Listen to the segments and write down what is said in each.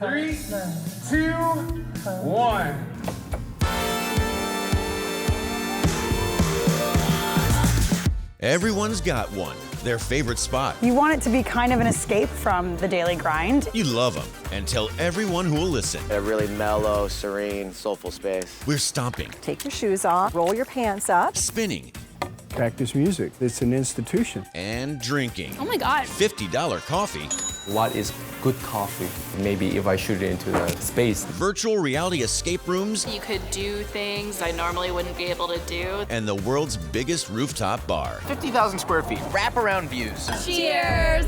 3, 2, 1. Everyone's got one, their favorite spot. You want it to be kind of an escape from the daily grind. You love them and tell everyone who will listen. A really mellow, serene, soulful space. We're stomping, Take your shoes off, roll your pants up. spinning, Cactus music, it's an institution. and drinking. Oh my God. $50 coffee. What is good coffee? Maybe if I shoot it into the space. Virtual reality escape rooms You could do things I normally wouldn't be able to do. and the world's biggest rooftop bar. 50,000 square feet, wraparound views. Cheers!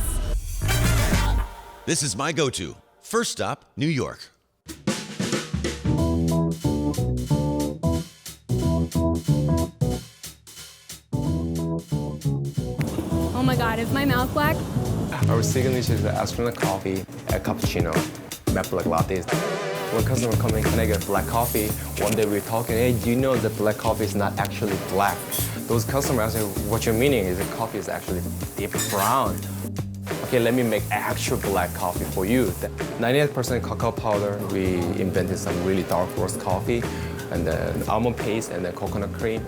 This is my go-to. First stop, New York. Oh my God, is my mouth black? Our signature is the astronaut coffee, a cappuccino, matte black lattes. When customer come in, can I get black coffee? One day we're talking, hey, do you know that black coffee is not actually black? Those customers ask, what you're meaning is the coffee is actually deep brown. Okay, let me make actual black coffee for you. 98% cacao powder. We invented some really dark roast coffee, and then almond paste, and then coconut cream.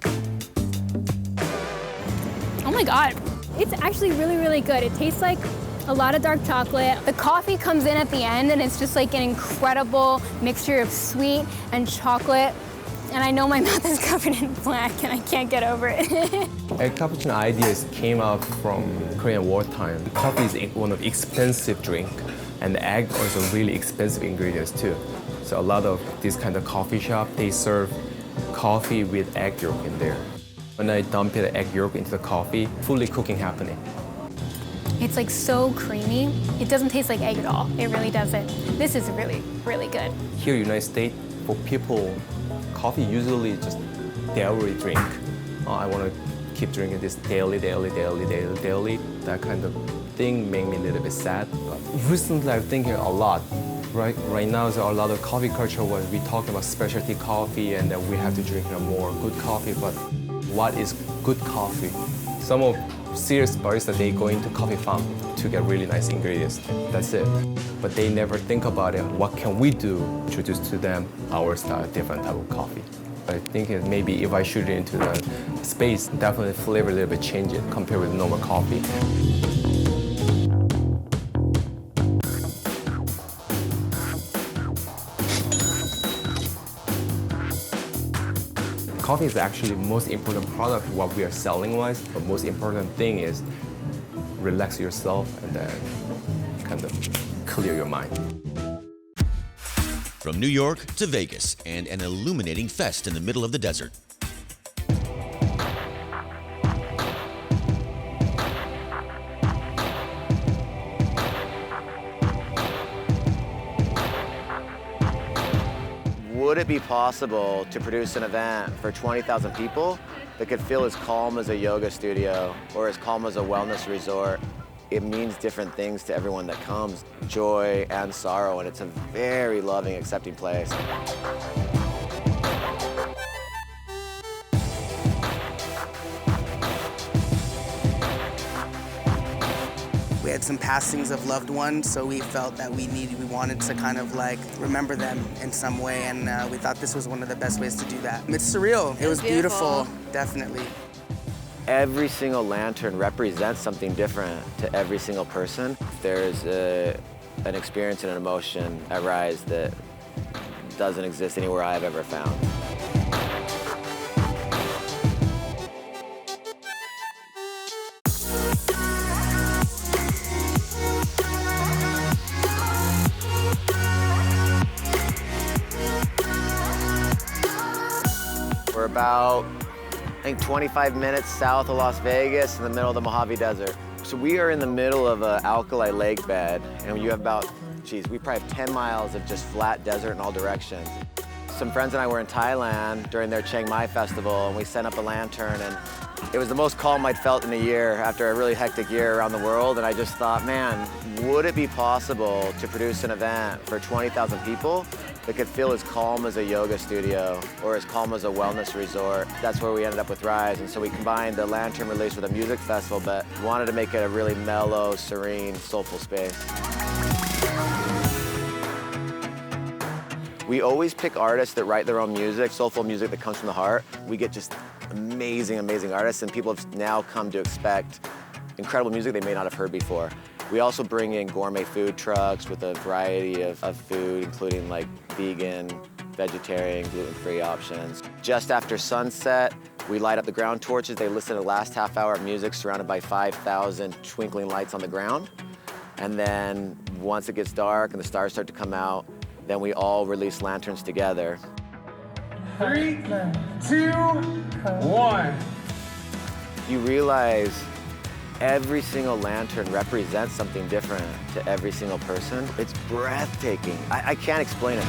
Oh my God. It's actually really, really good. It tastes like a lot of dark chocolate. The coffee comes in at the end and it's just like an incredible mixture of sweet and chocolate. And I know my mouth is covered in black and I can't get over it. A cappuccino ideas came out from Korean wartime. Coffee is one of the expensive drink, and the egg also really expensive ingredients too. So a lot of these kind of coffee shop, they serve coffee with egg yolk in there. When I dump the egg yolk into the coffee, fully cooking happening. It's like so creamy. It doesn't taste like egg at all. It really doesn't. This is really, really good. Here in the United States, for people, coffee usually just daily drink. I want to keep drinking this daily. That kind of thing made me a little bit sad. But recently, I'm thinking a lot. Right now, there are a lot of coffee culture where we talk about specialty coffee and that we have to drink more good coffee. But what is good coffee? Some of serious baristas, they go into coffee farm to get really nice ingredients. That's it. But they never think about it. What can we do to introduce to them our style, different type of coffee? I think maybe if I shoot it into the space, definitely flavor a little bit change it compared with normal coffee. Coffee is actually the most important product what we are selling wise. The most important thing is relax yourself and then kind of clear your mind. From New York to Vegas and an illuminating fest in the middle of the desert. Would it be possible to produce an event for 20,000 people that could feel as calm as a yoga studio or as calm as a wellness resort? It means different things to everyone that comes, joy and sorrow, and it's a very loving, accepting place. We had some passings of loved ones, so we felt that we wanted to kind of like remember them in some way, and we thought this was one of the best ways to do that. It's surreal. It was beautiful, definitely. Every single lantern represents something different to every single person. There's an experience and an emotion at Rise that doesn't exist anywhere I've ever found. We're about, I think, 25 minutes south of Las Vegas in the middle of the Mojave Desert. So we are in the middle of an alkali lake bed, and you have about, we probably have 10 miles of just flat desert in all directions. Some friends and I were in Thailand during their Chiang Mai festival, and we sent up a lantern, and it was the most calm I'd felt in a year after a really hectic year around the world, and I just thought, man, would it be possible to produce an event for 20,000 people that could feel as calm as a yoga studio or as calm as a wellness resort? That's where we ended up with Rise, and so we combined the lantern release with a music festival, but wanted to make it a really mellow, serene, soulful space. We always pick artists that write their own music, soulful music that comes from the heart. We get just amazing, amazing artists, and people have now come to expect incredible music they may not have heard before. We also bring in gourmet food trucks with a variety of food, including like vegan, vegetarian, gluten-free options. Just after sunset, we light up the ground torches. They listen to the last half hour of music surrounded by 5,000 twinkling lights on the ground. And then once it gets dark and the stars start to come out, then we all release lanterns together. 3, 2, 1. You realize every single lantern represents something different to every single person. It's breathtaking. I can't explain it.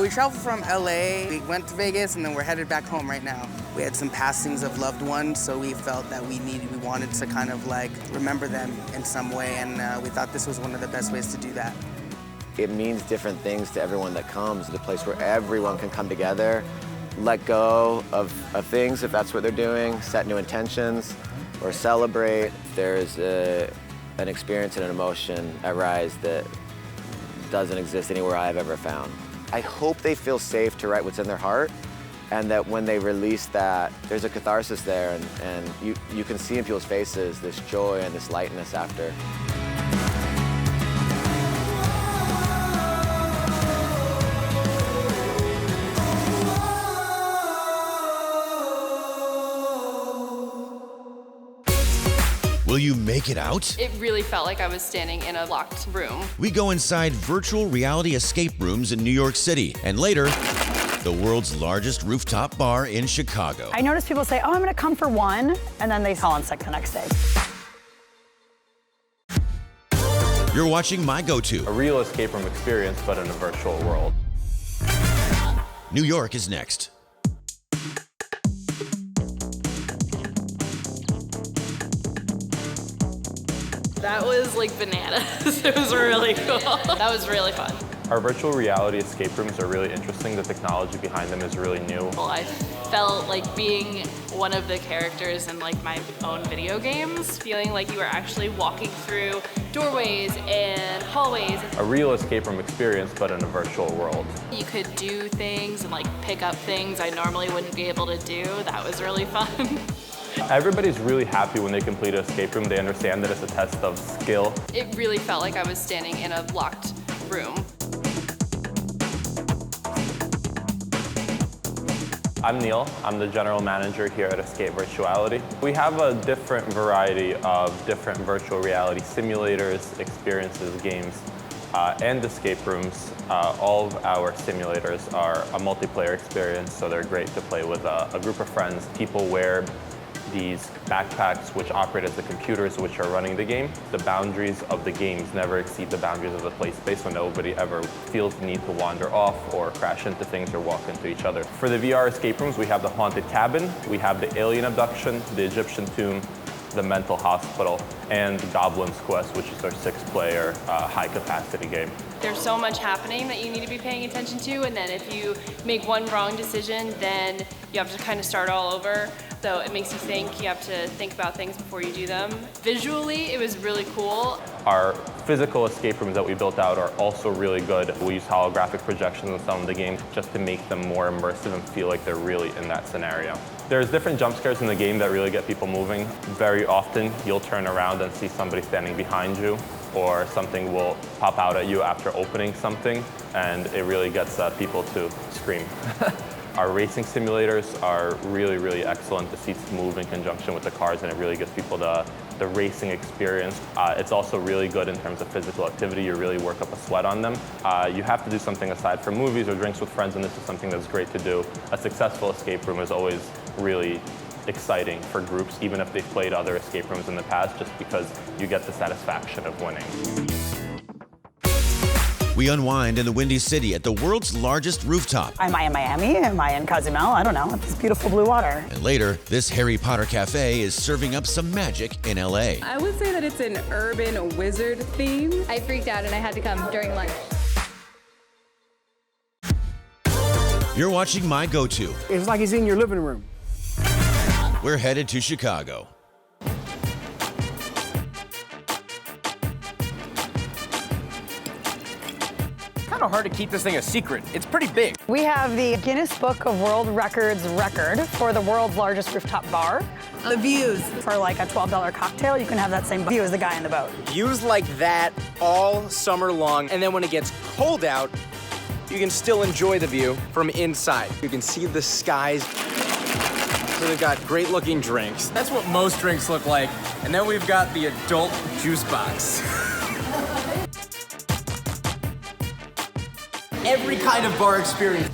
We traveled from LA, we went to Vegas, and then we're headed back home right now. We had some passings of loved ones, so we felt that we wanted to kind of like remember them in some way, and we thought this was one of the best ways to do that. It means different things to everyone that comes, the place where everyone can come together, let go of things if that's what they're doing, set new intentions, or celebrate. There's an experience and an emotion at Rise that doesn't exist anywhere I've ever found. I hope they feel safe to write what's in their heart, and that when they release that, there's a catharsis there, and you can see in people's faces this joy and this lightness after. Will you make it out? It really felt like I was standing in a locked room. We go inside virtual reality escape rooms in New York City, and later, the world's largest rooftop bar in Chicago. I notice people say, oh, I'm gonna come for one, and then they call in sick the next day. You're watching My Go-To. A real escape room experience, but in a virtual world. New York is next. That was like bananas. It was really cool. That was really fun. Our virtual reality escape rooms are really interesting. The technology behind them is really new. Well, I felt like being one of the characters in like my own video games, feeling like you were actually walking through doorways and hallways. A real escape room experience, but in a virtual world. You could do things and like pick up things I normally wouldn't be able to do. That was really fun. Everybody's really happy when they complete an escape room. They understand that it's a test of skill. It really felt like I was standing in a locked room. I'm Neil. I'm the general manager here at Escape Virtuality. We have a different variety of different virtual reality simulators, experiences, games, and escape rooms. All of our simulators are a multiplayer experience, so they're great to play with a group of friends. People wear these backpacks which operate as the computers which are running the game. The boundaries of the games never exceed the boundaries of the play space, so nobody ever feels the need to wander off or crash into things or walk into each other. For the VR escape rooms, we have the Haunted Cabin, we have the Alien Abduction, the Egyptian Tomb, the Mental Hospital, and Goblin's Quest, which is our 6-player high-capacity game. There's so much happening that you need to be paying attention to, and then if you make one wrong decision, then you have to kind of start all over. So it makes you think, you have to think about things before you do them. Visually, it was really cool. Our physical escape rooms that we built out are also really good. We use holographic projections in some of the games just to make them more immersive and feel like they're really in that scenario. There's different jump scares in the game that really get people moving. Very often, you'll turn around and see somebody standing behind you, or something will pop out at you after opening something, and it really gets people to scream. Our racing simulators are really, really excellent. The seats move in conjunction with the cars, and it really gives people the racing experience. It's also really good in terms of physical activity. You really work up a sweat on them. You have to do something aside from movies or drinks with friends, and this is something that's great to do. A successful escape room is always really exciting for groups, even if they've played other escape rooms in the past, just because you get the satisfaction of winning. We unwind in the Windy City at the world's largest rooftop. Am I in Miami? Am I in Cozumel? I don't know. It's beautiful blue water. And later, this Harry Potter cafe is serving up some magic in LA. I would say that it's an urban wizard theme. I freaked out and I had to come during lunch. You're watching My Go-To. It's like he's in your living room. We're headed to Chicago. Kind of hard to keep this thing a secret. It's pretty big. We have the Guinness Book of World Records record for the world's largest rooftop bar. The views. For like a $12 cocktail, you can have that same view as the guy in the boat. Views like that all summer long, and then when it gets cold out, you can still enjoy the view from inside. You can see the skies. So they've got great looking drinks. That's what most drinks look like. And then we've got the adult juice box. Every kind of bar experience.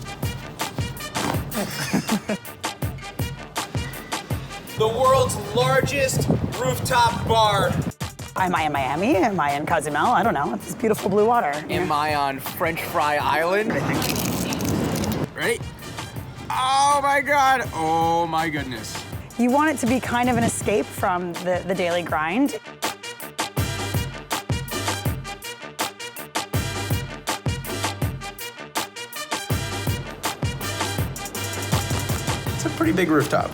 The world's largest rooftop bar. Am I in Miami? Am I in Cozumel? I don't know. It's beautiful blue water. Am I on French Fry Island? Ready? Oh my God. Oh my goodness. You want it to be kind of an escape from the daily grind. It's a pretty big rooftop.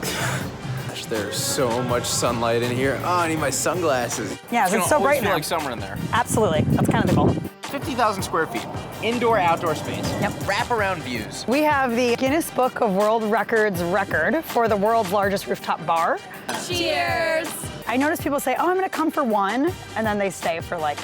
There's so much sunlight in here. Oh, I need my sunglasses. Yeah, it's so bright feel now. like summer in there. Absolutely. That's kind of the goal. 50,000 square feet. Indoor, outdoor space. Yep. Wraparound views. We have the Guinness Book of World Records record for the world's largest rooftop bar. Cheers! I notice people say, oh, I'm gonna come for one, and then they stay for like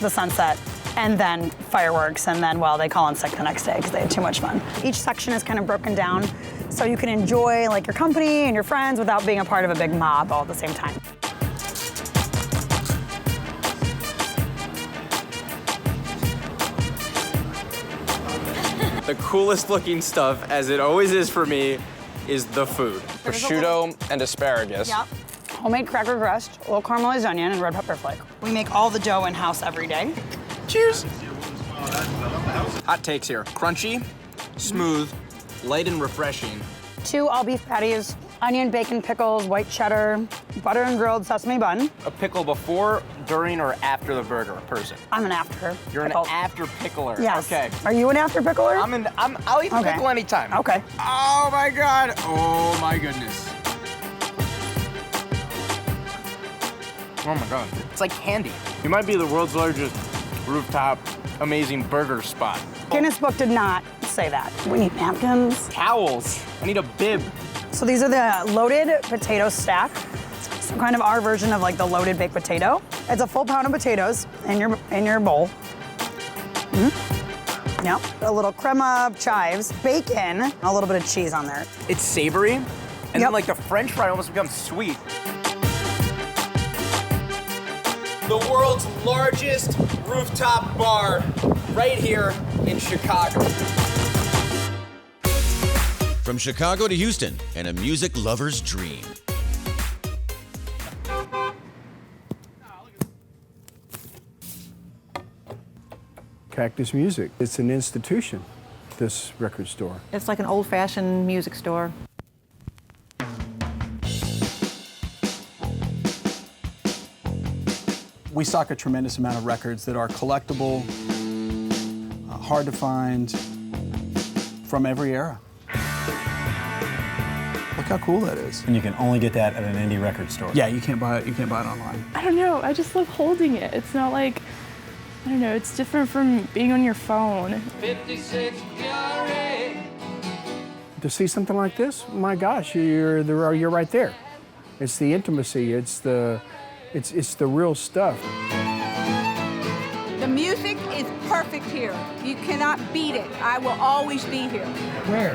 the sunset, and then fireworks, and then, well, they call in sick the next day because they had too much fun. Each section is kind of broken down so you can enjoy like your company and your friends without being a part of a big mob all at the same time. The coolest looking stuff, as it always is for me, is the food. Prosciutto and asparagus. Yep. Homemade cracker crust, a little caramelized onion, and red pepper flake. We make all the dough in-house every day. Cheers. Hot takes here. Crunchy, smooth, light and refreshing. 2 all-beef patties, onion, bacon, pickles, white cheddar, butter and grilled sesame bun. A pickle before, during, or after the burger, person? I'm an after. You're pickle. an after pickler. Yes. Okay. Are you an after pickler? I'll eat the Okay. pickle anytime. Okay. Oh my God. Oh my goodness. Oh my God. It's like candy. You might be the world's largest rooftop amazing burger spot. Guinness Book did not say that. We need napkins. Towels. I need a bib. So these are the loaded potato stack. So kind of our version of like the loaded baked potato. It's a full pound of potatoes in your bowl. Yep. A little crema, chives, bacon, a little bit of cheese on there. It's savory, and then like the French fry almost becomes sweet. The world's largest rooftop bar right here in Chicago. From Chicago to Houston, and a music lover's dream. Cactus Music. It's an institution, this record store. It's like an old-fashioned music store. We stock a tremendous amount of records that are collectible, hard to find, from every era. Look how cool that is. And you can only get that at an indie record store. Yeah, you can't buy it. You can't buy it online. I don't know, I just love holding it. It's not like, I don't know, it's different from being on your phone. 56 To see something like this, my gosh, you're right there. It's the intimacy. It's the real stuff. The music is perfect here. You cannot beat it. I will always be here. Where?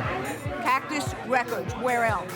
Cactus Records. Where else?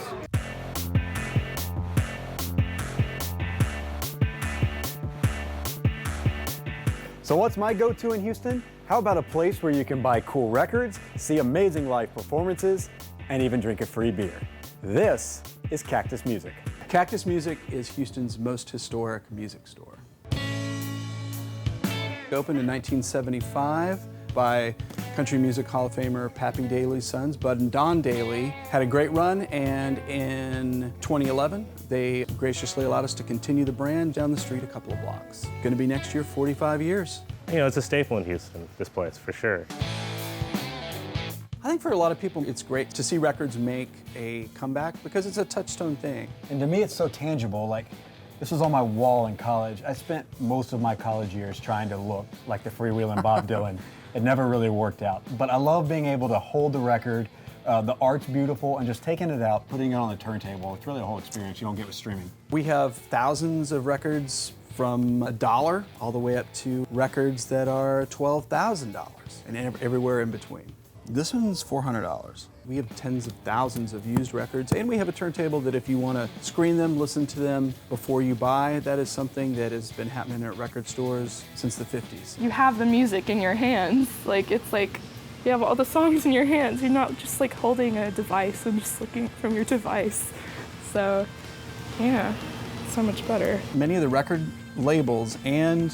So what's my go-to in Houston? How about a place where you can buy cool records, see amazing live performances, and even drink a free beer? This is Cactus Music. Cactus Music is Houston's most historic music store. It opened in 1975 by Country Music Hall of Famer Pappy Daly's sons, Bud and Don Daly. Had a great run, and in 2011, they graciously allowed us to continue the brand down the street a couple of blocks. Gonna be next year 45 years. You know, it's a staple in Houston, this place, for sure. I think for a lot of people, it's great to see records make a comeback because it's a touchstone thing. And to me, it's so tangible. Like, this was on my wall in college. I spent most of my college years trying to look like the freewheeling Bob Dylan. It never really worked out. But I love being able to hold the record. The art's beautiful, and just taking it out, putting it on the turntable. It's really a whole experience you don't get with streaming. We have thousands of records from $1 all the way up to records that are $12,000 and everywhere in between. This one's $400. We have tens of thousands of used records, and we have a turntable that if you want to screen them, listen to them before you buy, that is something that has been happening at record stores since the 50s. You have the music in your hands. Like, it's like you have all the songs in your hands. You're not just like holding a device and just looking from your device. So, yeah, so much better. Many of the record labels and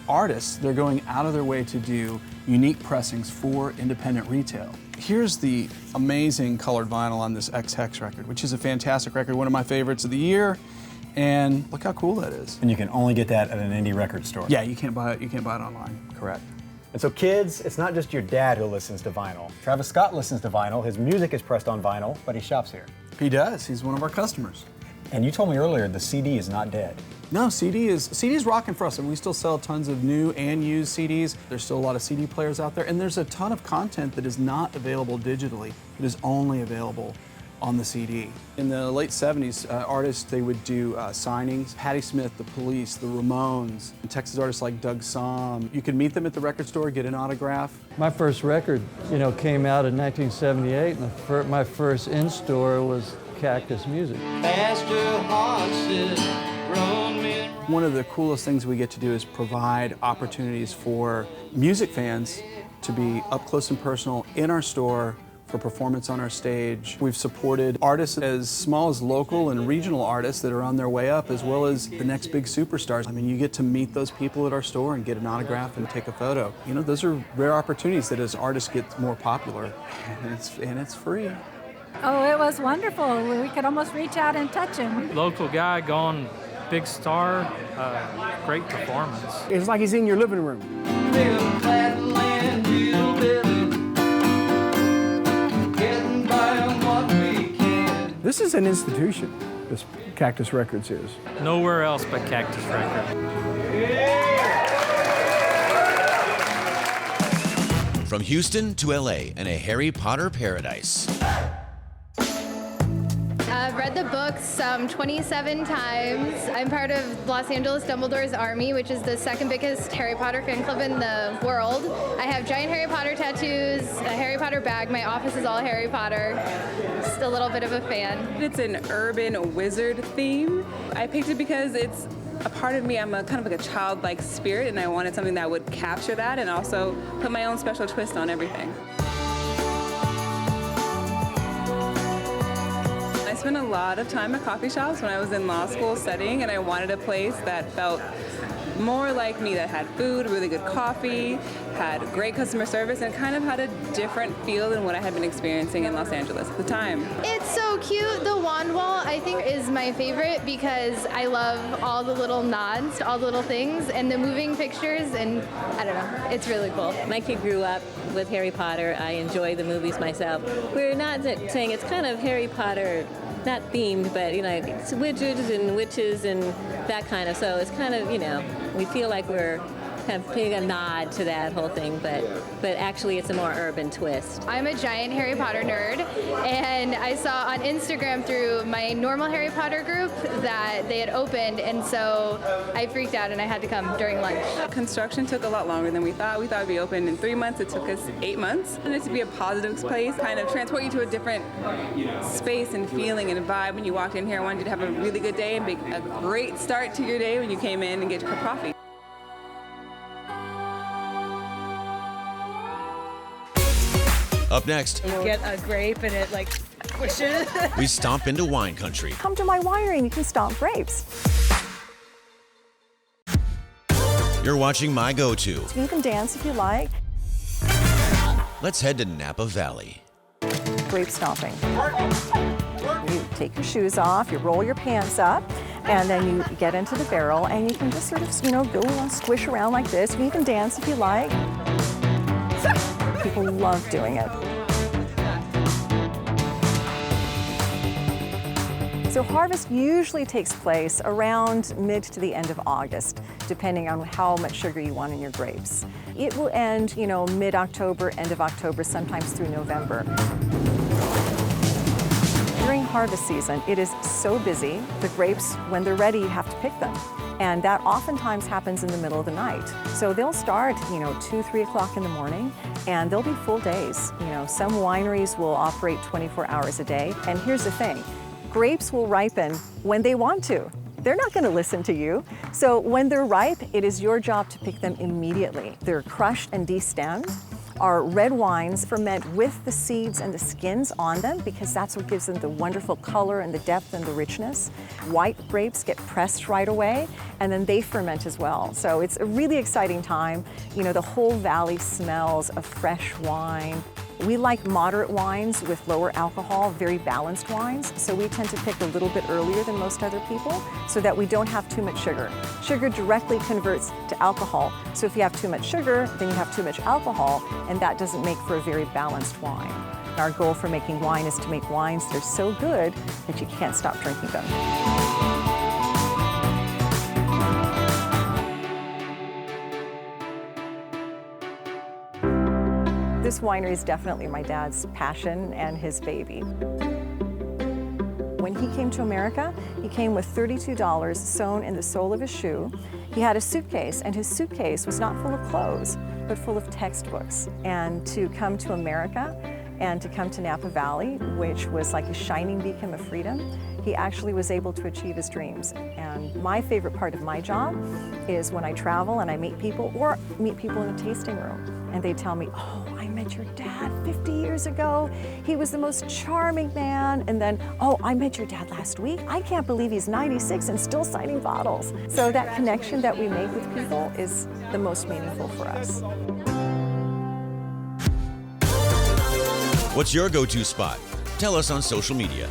artists, they're going out of their way to do unique pressings for independent retail. Here's the amazing colored vinyl on this X-Hex record, which is a fantastic record, one of my favorites of the year. And look how cool that is. And you can only get that at an indie record store. Yeah, you can't buy it online. Correct. And so kids, it's not just your dad who listens to vinyl. Travis Scott listens to vinyl. His music is pressed on vinyl, but he shops here. He does. He's one of our customers. And you told me earlier the CD is not dead. No, CD is rocking for us, and we still sell tons of new and used CDs. There's still a lot of CD players out there, and there's a ton of content that is not available digitally. It is only available on the CD. In the late 70s, artists, they would do signings. Patti Smith, The Police, The Ramones, and Texas artists like Doug Somm. You could meet them at the record store, get an autograph. My first record, came out in 1978, and my first in-store was Cactus music. Faster horses, grown men. One of the coolest things we get to do is provide opportunities for music fans to be up close and personal in our store for performance on our stage. We've supported artists as small as local and regional artists that are on their way up, as well as the next big superstars. I mean, you get to meet those people at our store and get an autograph and take a photo. Those are rare opportunities that as artists get more popular, and it's free. Oh, it was wonderful. We could almost reach out and touch him. Local guy gone big star, great performance. It's like he's in your living room. This is an institution, this Cactus Records is. Nowhere else but Cactus Records. From Houston to LA and a Harry Potter paradise. I've read the books some 27 times. I'm part of Los Angeles Dumbledore's Army, which is the second biggest Harry Potter fan club in the world. I have giant Harry Potter tattoos, a Harry Potter bag. My office is all Harry Potter. Just a little bit of a fan. It's an urban wizard theme. I picked it because it's a part of me. I'm kind of like a childlike spirit, and I wanted something that would capture that and also put my own special twist on everything. I spent a lot of time at coffee shops when I was in law school studying, and I wanted a place that felt more like me, that had food, really good coffee, had great customer service, and kind of had a different feel than what I had been experiencing in Los Angeles at the time. It's so cute. The wand wall, I think, is my favorite because I love all the little nods to all the little things and the moving pictures, and I don't know, it's really cool. My kid grew up with Harry Potter. I enjoy the movies myself. We're not saying it's kind of Harry Potter, not themed, but it's wizards and witches and that kind of, so it's kind of, we feel like we're kind of putting a nod to that whole thing, but actually it's a more urban twist. I'm a giant Harry Potter nerd, and I saw on Instagram through my normal Harry Potter group that they had opened, and so I freaked out and I had to come during lunch. Construction took a lot longer than we thought. We thought it'd be open in 3 months. It took us 8 months. And it to be a positive place, kind of transport you to a different space and feeling and vibe when you walked in here. I wanted you to have a really good day and make a great start to your day when you came in and get your cup of coffee. Up next, Get a grape and it pushes. we stomp into wine country. Come to my winery and you can stomp grapes. You're watching My Go-To. You can dance if you like. Let's head to Napa Valley. Grape stomping. You take your shoes off, you roll your pants up, and then you get into the barrel, and you can just sort of, go and squish around like this. You can even dance if you like. People love doing it. So harvest usually takes place around mid to the end of August, depending on how much sugar you want in your grapes. It will end, mid-October, end of October, sometimes through November. During harvest season, it is so busy. The grapes, when they're ready, you have to pick them. And that oftentimes happens in the middle of the night. So they'll start, 2, 3 o'clock in the morning, and they'll be full days. Some wineries will operate 24 hours a day. And here's the thing, grapes will ripen when they want to. They're not going to listen to you. So when they're ripe, it is your job to pick them immediately. They're crushed and destemmed. Our red wines ferment with the seeds and the skins on them because that's what gives them the wonderful color and the depth and the richness. White grapes get pressed right away, and then they ferment as well. So it's a really exciting time. The whole valley smells of fresh wine. We like moderate wines with lower alcohol, very balanced wines, so we tend to pick a little bit earlier than most other people so that we don't have too much sugar. Sugar directly converts to alcohol, so if you have too much sugar, then you have too much alcohol, and that doesn't make for a very balanced wine. Our goal for making wine is to make wines that are so good that you can't stop drinking them. This winery is definitely my dad's passion and his baby. When he came to America, he came with $32 sewn in the sole of his shoe. He had a suitcase, and his suitcase was not full of clothes, but full of textbooks. And to come to America and to come to Napa Valley, which was like a shining beacon of freedom, he actually was able to achieve his dreams. And my favorite part of my job is when I travel and I meet people, or meet people in a tasting room, and they tell me, oh, I met your dad 50 years ago. He was the most charming man. And then, oh, I met your dad last week. I can't believe he's 96 and still signing bottles. So that connection that we make with people is the most meaningful for us. What's your go-to spot? Tell us on social media.